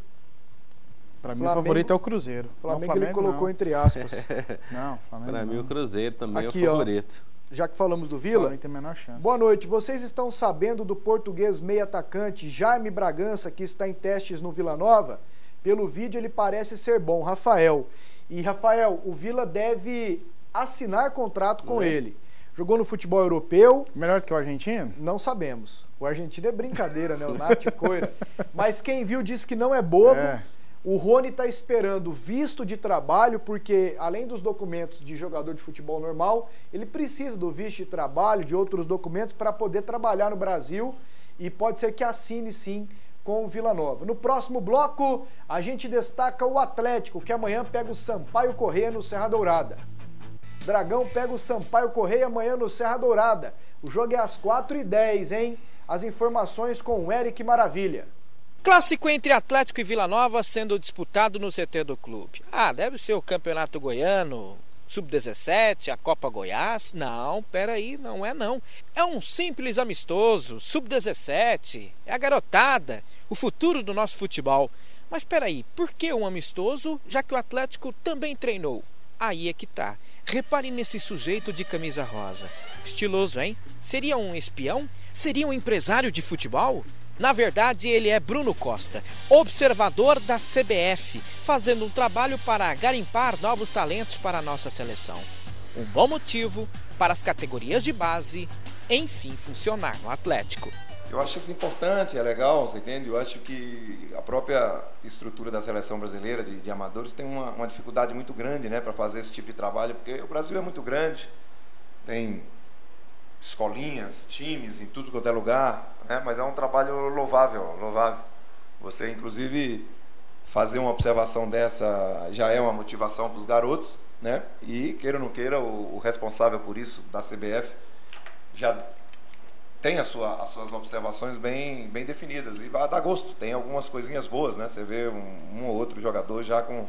Para mim o favorito é o Cruzeiro. Flamengo ele colocou entre aspas. Não, Flamengo Para mim o Cruzeiro também aqui, é o favorito. Ó, já que falamos do Vila, tem a menor chance. Boa noite, vocês estão sabendo do português meio atacante Jaime Bragança, que está em testes no Vila Nova? Pelo vídeo ele parece ser bom, Rafael. E Rafael, o Vila deve assinar contrato com ele. Jogou no futebol europeu. Melhor que o argentino? Não sabemos. O argentino é brincadeira, né? O Nath Coira. Mas quem viu disse que não é bobo. O Rony está esperando visto de trabalho, porque além dos documentos de jogador de futebol normal, ele precisa do visto de trabalho, de outros documentos para poder trabalhar no Brasil e pode ser que assine sim com o Vila Nova. No próximo bloco, a gente destaca o Atlético, que amanhã pega o Sampaio Corrêa no Serra Dourada. Dragão pega o Sampaio Corrêa amanhã no Serra Dourada. O jogo é às 4h10, hein? As informações com o Eric Maravilha. Clássico entre Atlético e Vila Nova sendo disputado no CT do clube. Deve ser o Campeonato Goiano, Sub-17, a Copa Goiás. Não, peraí, não é não. É um simples amistoso, Sub-17, é a garotada, o futuro do nosso futebol. Mas peraí, por que um amistoso, já que o Atlético também treinou? Aí é que tá. Repare nesse sujeito de camisa rosa. Estiloso, hein? Seria um espião? Seria um empresário de futebol? Na verdade, ele é Bruno Costa, observador da CBF, fazendo um trabalho para garimpar novos talentos para a nossa seleção. Um bom motivo para as categorias de base, enfim, funcionar no Atlético. Eu acho isso importante, é legal, você entende? Eu acho que a própria estrutura da seleção brasileira de amadores tem uma dificuldade muito grande, né, para fazer esse tipo de trabalho, porque o Brasil é muito grande, tem escolinhas, times em tudo quanto é lugar, né, mas é um trabalho louvável, louvável. Você, inclusive, fazer uma observação dessa já é uma motivação para os garotos, né, e queira ou não queira, o responsável por isso, da CBF, já tem as suas observações bem definidas e vai dar gosto. Tem algumas coisinhas boas, né? Você vê um ou outro jogador já com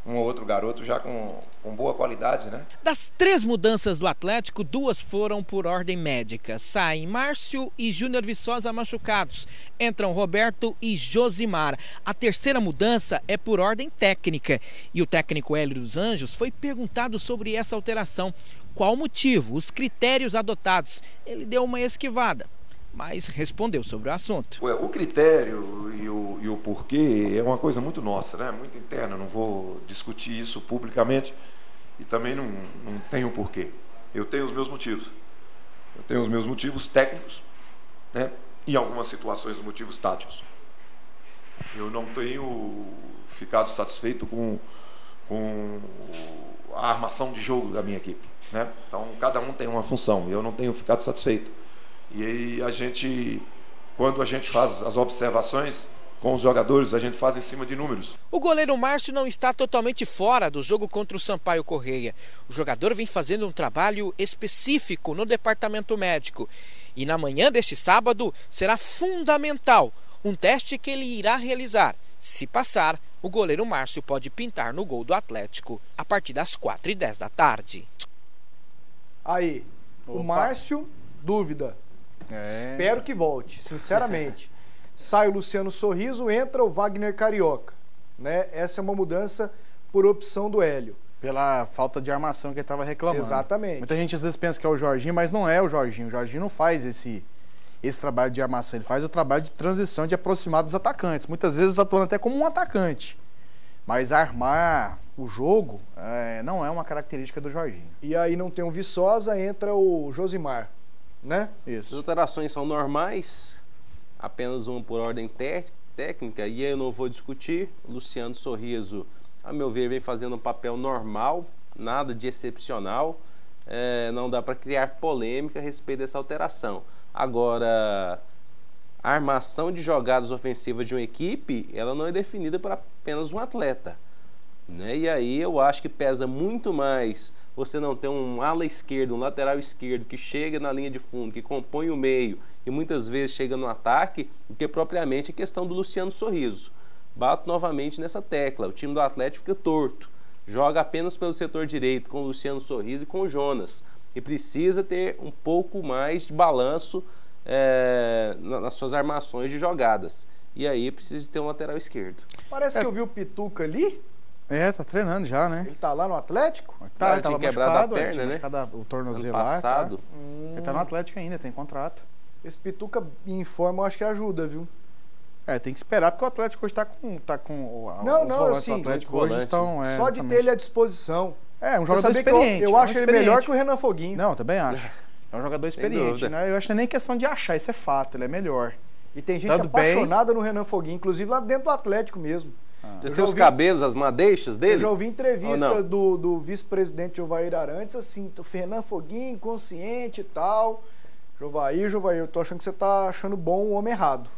um ou outro garoto já com boa qualidade, né? Das 3 mudanças do Atlético, 2 foram por ordem médica. Saem Márcio e Júnior Viçosa machucados. Entram Roberto e Josimar. A 3ª mudança é por ordem técnica. E o técnico Hélio dos Anjos foi perguntado sobre essa alteração. Qual o motivo, os critérios adotados? Ele deu uma esquivada, mas respondeu sobre o assunto. O critério e o porquê é uma coisa muito nossa, né? Muito interna. Não vou discutir isso publicamente e também não tenho porquê. Eu tenho os meus motivos. Eu tenho os meus motivos técnicos, né? Em algumas situações, os motivos táticos. Eu não tenho ficado satisfeito com a armação de jogo da minha equipe, né? Então, cada um tem uma função e eu não tenho ficado satisfeito. E aí quando a gente faz as observações com os jogadores, a gente faz em cima de números. O goleiro Márcio não está totalmente fora do jogo contra o Sampaio Corrêa. O jogador vem fazendo um trabalho específico no departamento médico. E na manhã deste sábado será fundamental um teste que ele irá realizar. Se passar, o goleiro Márcio pode pintar no gol do Atlético a partir das 4h10 da tarde. Aí, o Márcio, dúvida. Espero que volte, sinceramente. Sai o Luciano Sorriso, entra o Wagner Carioca, né? Essa é uma mudança por opção do Hélio. Pela falta de armação que ele estava reclamando. Exatamente. Muita gente às vezes pensa que é o Jorginho, mas não é o Jorginho. O Jorginho não faz esse trabalho de armação, ele faz o trabalho de transição, de aproximar dos atacantes. Muitas vezes atuando até como um atacante. Mas armar o jogo não é uma característica do Jorginho. E aí não tem o Viçosa, entra o Josimar, né? Isso. As alterações são normais, apenas uma por ordem técnica, e aí eu não vou discutir. O Luciano Sorriso, a meu ver, vem fazendo um papel normal, nada de excepcional. não dá para criar polêmica a respeito dessa alteração. Agora, a armação de jogadas ofensivas de uma equipe, ela não é definida por apenas um atleta, né? E aí eu acho que pesa muito mais você não ter um ala esquerdo, um lateral esquerdo que chega na linha de fundo, que compõe o meio e muitas vezes chega no ataque, do que propriamente a questão do Luciano Sorriso. Bato novamente nessa tecla, o time do Atlético fica torto, joga apenas pelo setor direito com o Luciano Sorriso e com o Jonas, e precisa ter um pouco mais de balanço nas suas armações de jogadas. E aí precisa de ter um lateral esquerdo. Parece que eu vi o Pituca ali. Tá treinando já, né? Ele tá lá no Atlético? Tá, ele tinha quebrado a perna, né? O tornozelo ano lá. passado. Ele tá no Atlético ainda, tem contrato. Esse Pituca em forma, eu acho que ajuda, viu? Tem que esperar, porque o Atlético hoje tá com Não, os volantes assim, do Atlético volante. hoje estão... Só de ter ele à disposição. Um jogador experiente. Eu acho ele melhor que o Renan Foguinho. Não, também acho. É um jogador experiente, né? Eu acho que não é nem questão de achar, isso é fato, ele é melhor. E tem gente apaixonada no Renan Foguinho, inclusive lá dentro do Atlético mesmo. Você os cabelos, as madeixas dele? Eu já ouvi entrevista do vice-presidente Jovair Arantes, assim, o Renan Foguinho, inconsciente e tal. Jovair, eu tô achando que você tá achando bom o homem errado.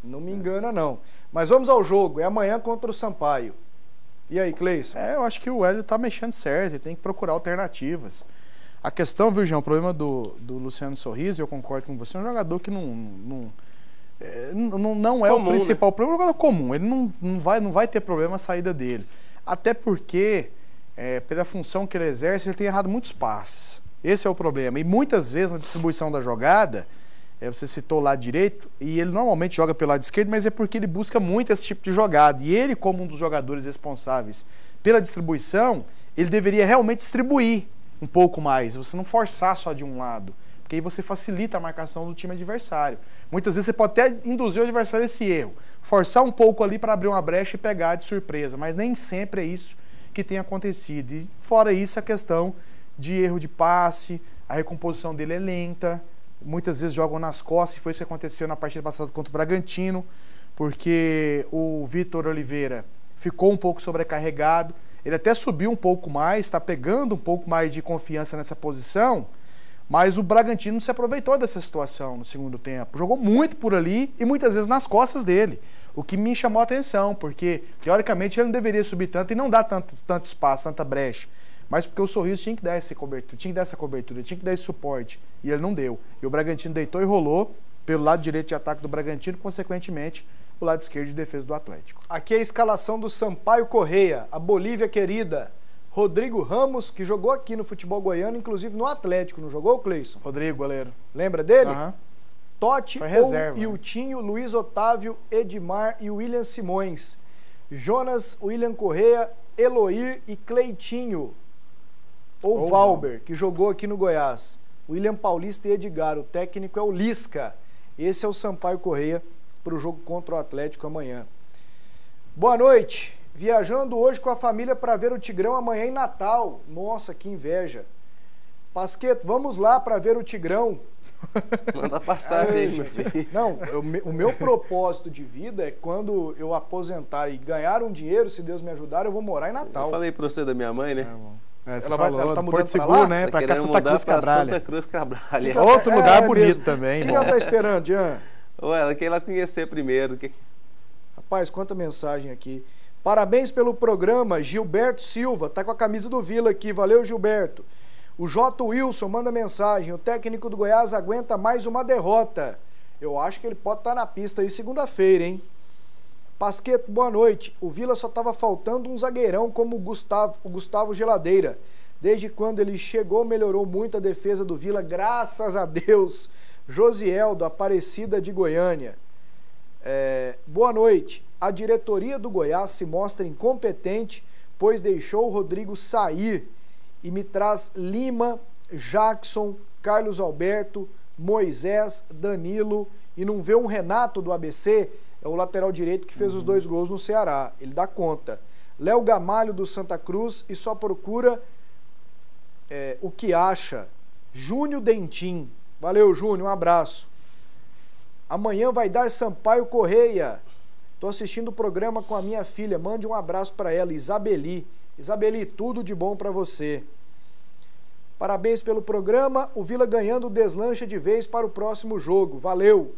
Não me engana, não. Mas vamos ao jogo, é amanhã contra o Sampaio. E aí, Cleison? Eu acho que o Hélio tá mexendo certo, ele tem que procurar alternativas. A questão, viu, João, o problema do Luciano Sorriso, eu concordo com você, é um jogador que não é comum, o principal, né? Problema, é um jogador comum, ele não vai ter problema a saída dele. Até porque, pela função que ele exerce, ele tem errado muitos passes. Esse é o problema. E muitas vezes na distribuição da jogada, você citou o lado direito, e ele normalmente joga pelo lado esquerdo, mas é porque ele busca muito esse tipo de jogada. E ele, como um dos jogadores responsáveis pela distribuição, ele deveria realmente distribuir um pouco mais, você não forçar só de um lado, porque aí você facilita a marcação do time adversário. Muitas vezes você pode até induzir o adversário a esse erro, forçar um pouco ali para abrir uma brecha e pegar de surpresa, mas nem sempre é isso que tem acontecido. E fora isso, a questão de erro de passe, a recomposição dele é lenta, muitas vezes jogam nas costas, e foi isso que aconteceu na partida passada contra o Bragantino, porque o Vitor Oliveira ficou um pouco sobrecarregado, ele até subiu um pouco mais, está pegando um pouco mais de confiança nessa posição, mas o Bragantino não se aproveitou dessa situação no segundo tempo. Jogou muito por ali e muitas vezes nas costas dele, o que me chamou a atenção, porque teoricamente ele não deveria subir tanto e não dar tanto espaço, tanta brecha, mas porque o Sorriso tinha que dar essa cobertura, tinha que dar esse suporte, e ele não deu. E o Bragantino deitou e rolou pelo lado direito de ataque do Bragantino, consequentemente o lado esquerdo de defesa do Atlético. Aqui é a escalação do Sampaio Correia, a Bolívia querida. Rodrigo Ramos, que jogou aqui no futebol goiano, inclusive no Atlético, não jogou, Cleison? Rodrigo, goleiro. Lembra dele? Aham. Totti, reserva, Iltinho, Luiz Otávio, Edmar e William Simões. Jonas, William Correia, Eloir e Cleitinho. Ou Valber, que jogou aqui no Goiás. William Paulista e Edgar. O técnico é o Lisca. Esse é o Sampaio Correia para o jogo contra o Atlético amanhã. Boa noite. Viajando hoje com a família para ver o Tigrão amanhã em Natal. Nossa, que inveja. Pasqueto, vamos lá para ver o Tigrão. Manda passagem aí, meu filho. Não, o meu propósito de vida é quando eu aposentar e ganhar um dinheiro, se Deus me ajudar, eu vou morar em Natal. Eu falei para você da minha mãe, né? Ela tá mudando Porto Seguro, pra lá? né? Tá Pra Santa Cruz Cabralha. Santa Cruz Cabralha. Outro lugar bonito também. O que ela tá esperando, Jean? Ela quer ela conhecer primeiro. Rapaz, quanta mensagem aqui. Parabéns pelo programa, Gilberto Silva. Tá com a camisa do Vila aqui. Valeu, Gilberto. O J. Wilson manda mensagem. O técnico do Goiás aguenta mais uma derrota. Eu acho que ele pode estar na pista aí segunda-feira, hein? Pasqueto, boa noite. O Vila só estava faltando um zagueirão como o Gustavo Geladeira. Desde quando ele chegou, melhorou muito a defesa do Vila, graças a Deus. Josiel, do Aparecida de Goiânia. Boa noite. A diretoria do Goiás se mostra incompetente, pois deixou o Rodrigo sair e me traz Lima, Jackson, Carlos Alberto, Moisés, Danilo e não vê um Renato do ABC, é o lateral direito que fez os 2 gols no Ceará. Ele dá conta. Léo Gamalho do Santa Cruz e só procura o que acha. Júnior Dentim. Valeu, Júnior, um abraço. Amanhã vai dar Sampaio Correia. Tô assistindo o programa com a minha filha. Mande um abraço para ela, Isabeli. Isabeli, tudo de bom para você. Parabéns pelo programa. O Vila ganhando deslancha de vez para o próximo jogo. Valeu.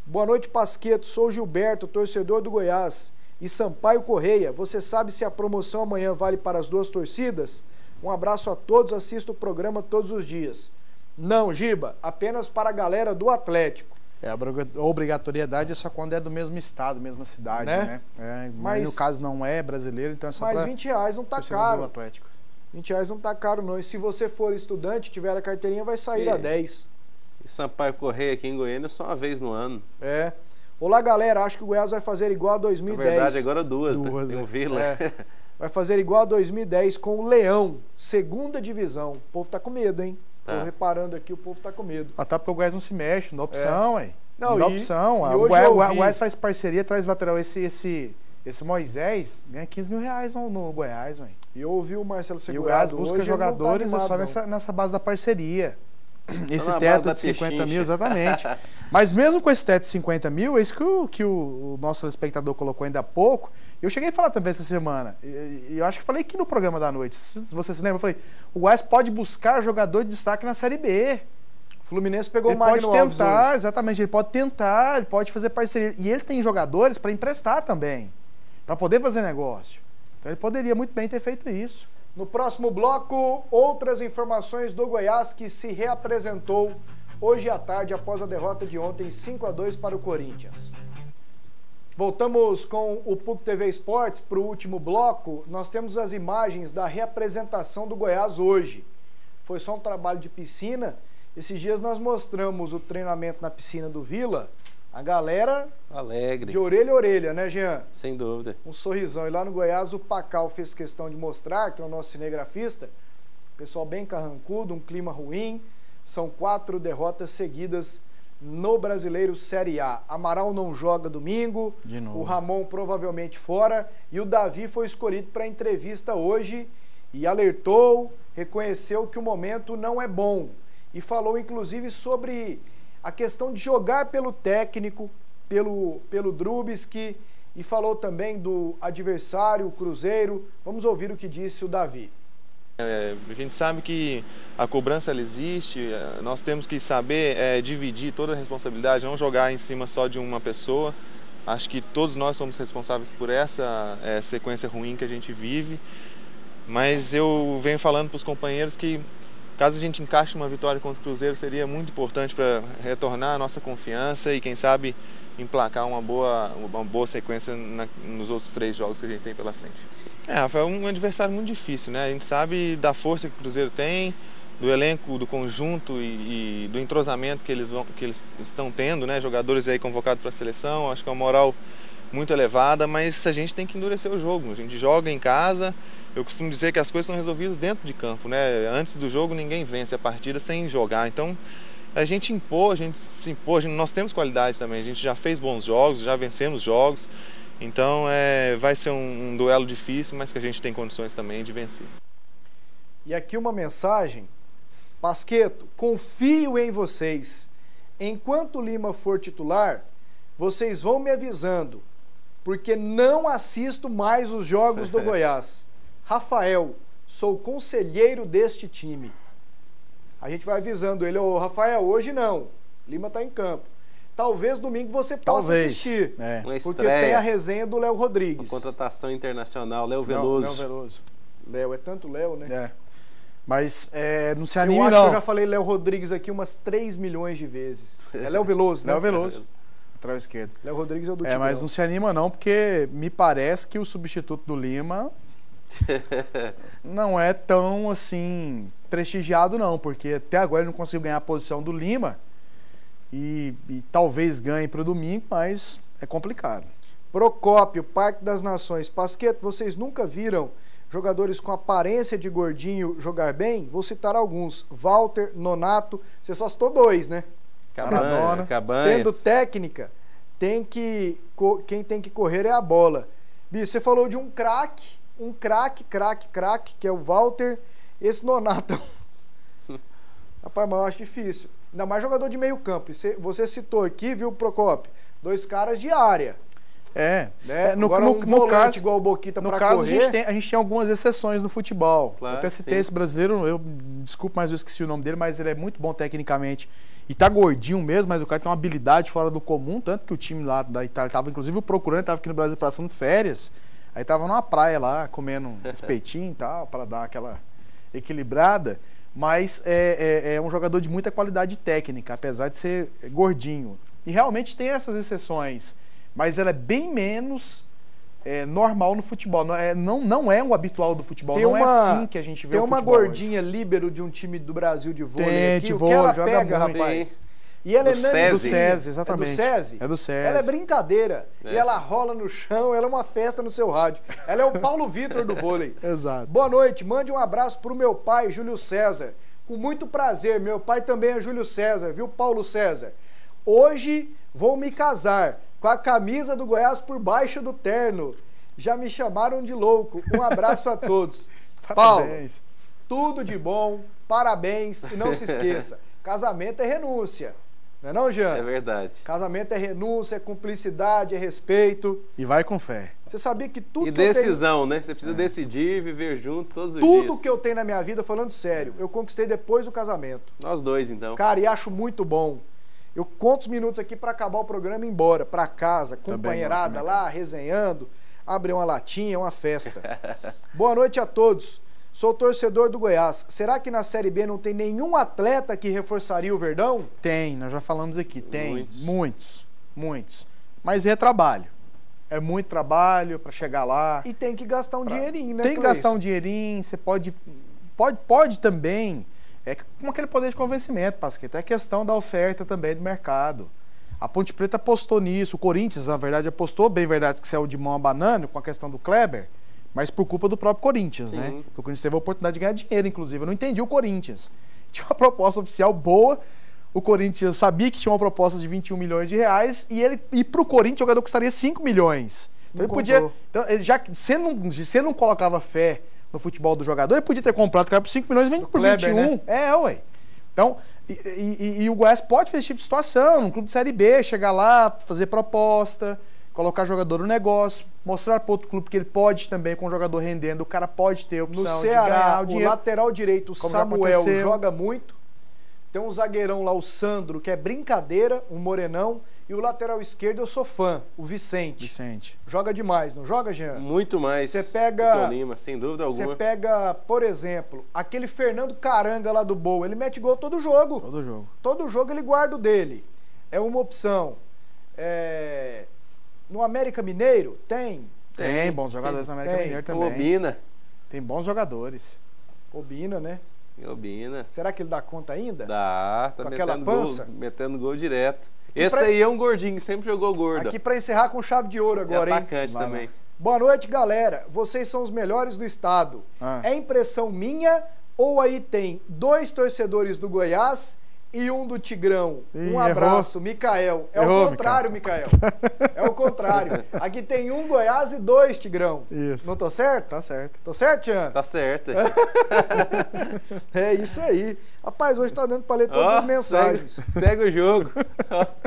Boa noite, Pasqueto. Sou Gilberto, torcedor do Goiás. E Sampaio Correia. Você sabe se a promoção amanhã vale para as duas torcidas? Um abraço a todos. Assisto o programa todos os dias. Não, Giba. Apenas para a galera do Atlético. A obrigatoriedade é só quando é do mesmo estado, mesma cidade, né? Mas no caso não é brasileiro, então é só mas R$20 não tá caro. Atlético. R$20 não tá caro não. E se você for estudante, tiver a carteirinha, vai sair a 10. E Sampaio Correia aqui em Goiânia só uma vez no ano. É. Olá, galera. Acho que o Goiás vai fazer igual a 2010. Na verdade, agora duas, né? Tem o Vila. Vai fazer igual a 2010 com o Leão, segunda divisão. O povo tá com medo, hein? Tô reparando aqui, o povo tá com medo. Até porque o Goiás não se mexe, não dá opção, hein? Não dá opção. O Goiás faz parceria, traz lateral. Esse Moisés ganha R$15 mil no Goiás, velho. E eu ouvi o Marcelo Segurado. E o Goiás busca jogadores tá animado, só nessa base da parceria. Esse na teto de 50 mil, exatamente. Mas mesmo com esse teto de 50 mil, é isso que o nosso espectador colocou ainda há pouco. Eu cheguei a falar também essa semana, e eu acho que falei aqui no programa da noite, se você se lembra, eu falei, o Goiás pode buscar jogador de destaque na Série B. O Fluminense pegou o Magno Alves. Ele pode tentar, exatamente, ele pode tentar, ele pode fazer parceria. E ele tem jogadores para emprestar também, para poder fazer negócio. Então ele poderia muito bem ter feito isso. No próximo bloco, outras informações do Goiás que se reapresentou hoje à tarde após a derrota de ontem 5-2 para o Corinthians. Voltamos com o PUC TV Esportes para o último bloco. Nós temos as imagens da reapresentação do Goiás hoje. Foi só um trabalho de piscina. Esses dias nós mostramos o treinamento na piscina do Vila. A galera alegre, de orelha a orelha, né, Jean? Sem dúvida. Um sorrisão. E lá no Goiás o Pacal fez questão de mostrar, que é o nosso cinegrafista, pessoal bem carrancudo, um clima ruim. São 4 derrotas seguidas no Brasileiro Série A. Amaral não joga domingo, de novo. O Ramon provavelmente fora, e o Davi foi escolhido para a entrevista hoje e alertou, reconheceu que o momento não é bom. E falou inclusive sobre a questão de jogar pelo técnico, pelo Drubski, e falou também do adversário, o Cruzeiro. Vamos ouvir o que disse o Davi. A gente sabe que a cobrança ela existe, nós temos que saber dividir toda a responsabilidade, não jogar em cima só de uma pessoa. Acho que todos nós somos responsáveis por essa sequência ruim que a gente vive, mas eu venho falando para os companheiros que caso a gente encaixe uma vitória contra o Cruzeiro, seria muito importante para retornar a nossa confiança e, quem sabe, emplacar uma boa sequência nos outros 3 jogos que a gente tem pela frente. Foi um adversário muito difícil, né? A gente sabe da força que o Cruzeiro tem, do elenco, do conjunto e do entrosamento que eles estão tendo, né? Jogadores aí convocados para a seleção, acho que é uma moral muito elevada, mas a gente tem que endurecer o jogo. A gente joga em casa. Eu costumo dizer que as coisas são resolvidas dentro de campo, né? Antes do jogo ninguém vence a partida sem jogar. Então a gente se impôs, nós temos qualidade também. A gente já fez bons jogos, já vencemos jogos. Então vai ser um duelo difícil, mas que a gente tem condições também de vencer. E aqui uma mensagem. Pasqueto, confio em vocês. Enquanto o Lima for titular, vocês vão me avisando, porque não assisto mais os jogos do Goiás. Rafael, sou conselheiro deste time. A gente vai avisando ele, Rafael, hoje não, Lima tá em campo. Talvez domingo você possa assistir, porque tem a resenha do Léo Rodrigues. Uma contratação internacional, Léo Veloso. Léo, é tanto Léo, né? Mas não se anime, eu acho não. que eu já falei Léo Rodrigues aqui umas 3 milhões de vezes. É Léo Veloso, né? Léo Veloso. Lateral esquerdo. Léo Rodrigues é o do time. Mas não se anima, não, porque me parece que o substituto do Lima não é tão, assim, prestigiado, não. Porque até agora ele não conseguiu ganhar a posição do Lima e talvez ganhe para o domingo, mas é complicado. Procópio, Parque das Nações. Pasqueto, vocês nunca viram jogadores com aparência de gordinho jogar bem? Vou citar alguns. Walter, Nonato, você só citou 2, né? Cabanhas. Tendo técnica, quem tem que correr é a bola. Bicho, você falou de um craque, que é o Walter. Esse Nonato, rapaz, mas eu acho difícil. Ainda mais jogador de meio campo. Você citou aqui, viu, Procópio? 2 caras de área. Agora no caso, igual o Boquita no pra caso, correr... a gente tem algumas exceções no futebol. Claro, eu até citei sim. esse brasileiro, desculpa, mas eu esqueci o nome dele, mas ele é muito bom tecnicamente. E tá gordinho mesmo, mas o cara tem uma habilidade fora do comum, tanto que o time lá da Itália tava inclusive procurando, tava aqui no Brasil passando férias. Aí tava numa praia lá, comendo espetinho e tal, para dar aquela equilibrada. Mas é um jogador de muita qualidade técnica, apesar de ser gordinho. E realmente tem essas exceções, mas ela é bem menos normal no futebol. Não é um habitual do futebol, é assim que a gente vê o futebol. Tem uma gordinha líbero de um time do Brasil de vôlei tem, aqui, de o vôlei, que ela joga pega, muito. rapaz... Sim. E ela do Do SESI, exatamente. É do SESI? É do SESI. Ela é brincadeira. E ela rola no chão, ela é uma festa no seu rádio. Ela é o Paulo Vitor do vôlei. Exato. Boa noite, mande um abraço pro meu pai, Júlio César. Com muito prazer, meu pai também é Júlio César, viu, Paulo César? Hoje vou me casar com a camisa do Goiás por baixo do terno. Já me chamaram de louco. Um abraço a todos. Parabéns. Paulo, tudo de bom, parabéns e não se esqueça, casamento é renúncia. Não é não, Jean? É verdade. Casamento é renúncia, é cumplicidade, é respeito. E vai com fé. Você sabia que tudo E que eu tenho... decisão, né? Você precisa decidir, viver juntos todos os Tudo dias. que eu tenho na minha vida, falando sério, eu conquistei depois do casamento. Nós dois, então. Cara, e acho muito bom. Eu conto os minutos aqui para acabar o programa e ir embora, para casa, Também companheirada gosto, lá, resenhando, abrir uma latinha, uma festa. Boa noite a todos. Sou torcedor do Goiás. Será que na Série B não tem nenhum atleta que reforçaria o Verdão? Tem, nós já falamos aqui. Tem Muitos. muitos. Mas é trabalho. É muito trabalho para chegar lá. E tem que gastar um dinheirinho, né, Tem que Cleison? gastar um dinheirinho, você pode também, com aquele poder de convencimento, Pasqueta, é questão da oferta também do mercado. A Ponte Preta apostou nisso, o Corinthians, na verdade, apostou, bem verdade que saiu de mão a banana com a questão do Kleber, mas por culpa do próprio Corinthians, né? Porque o Corinthians teve a oportunidade de ganhar dinheiro, inclusive. Eu não entendi o Corinthians. Tinha uma proposta oficial boa, o Corinthians sabia que tinha uma proposta de 21 milhões de reais e pro Corinthians o jogador custaria 5 milhões. Então ele podia... Então, se ele não colocava fé no futebol do jogador, ele podia ter comprado o cara por 5 milhões e vende por Kleber, 21. Né? Ué. Então, e o Goiás pode fazer esse tipo de situação, num clube de Série B, chegar lá, fazer proposta, colocar jogador no negócio, mostrar para outro clube que ele pode também, com o jogador rendendo, o cara pode ter a opção no de Ceará, ganhar o o dinheiro. lateral direito, o Como já Samuel, aconteceu. joga muito. Tem um zagueirão lá, o Sandro, que é brincadeira, um morenão. E o lateral esquerdo eu sou fã, o Vicente. Joga demais, não joga, Jean? Muito mais. Você pega... do Tolima, sem dúvida alguma. Você pega, por exemplo, aquele Fernando Caranga lá do Boa, ele mete gol todo jogo. Todo jogo. Todo jogo ele guarda o dele. É uma opção. No América Mineiro, tem. Tem bons jogadores no América Mineiro também. Obina. Tem bons jogadores. Obina, né? Obina. Será que ele dá conta ainda? Dá, tá Com aquela pança? metendo gol direto. Aqui Esse aí é um gordinho, sempre jogou gordo. Aqui pra encerrar com chave de ouro agora, hein? Atacante também. Boa noite, galera. Vocês são os melhores do estado. É impressão minha ou aí tem 2 torcedores do Goiás e um do Tigrão? Um abraço, Micael. É o contrário, Micael. É o contrário. Aqui tem 1 Goiás e 2 Tigrão. Isso. Não tô certo? Tá certo. Tô certo, Tian? Tá certo. É isso aí. Rapaz, hoje tá dando pra ler todas as mensagens. Segue o jogo.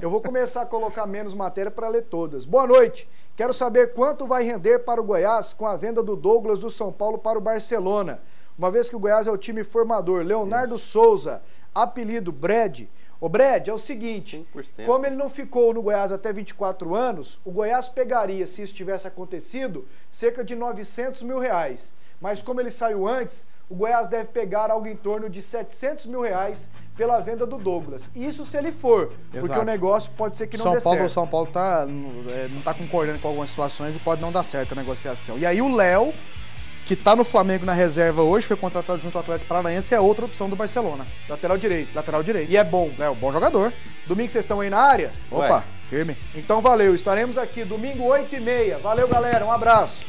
Eu vou começar a colocar menos matéria para ler todas. Boa noite. Quero saber quanto vai render para o Goiás com a venda do Douglas do São Paulo para o Barcelona. Uma vez que o Goiás é o time formador. Leonardo Souza, apelido Brad. Ô Brad, é o seguinte, 100%. Como ele não ficou no Goiás até 24 anos, o Goiás pegaria, se isso tivesse acontecido, cerca de 900 mil reais. Mas como ele saiu antes, o Goiás deve pegar algo em torno de 700 mil reais pela venda do Douglas. Isso se ele for, porque o negócio pode ser que não dê certo. O São Paulo não tá concordando com algumas situações e pode não dar certo a negociação. E aí o Léo, que tá no Flamengo na reserva hoje, foi contratado junto ao Atlético Paranaense, é outra opção do Barcelona. Lateral direito. Lateral direito. E é bom. É um bom jogador. Domingo vocês estão aí na área? Opa, firme. Então valeu, estaremos aqui domingo 8h30. Valeu, galera, um abraço.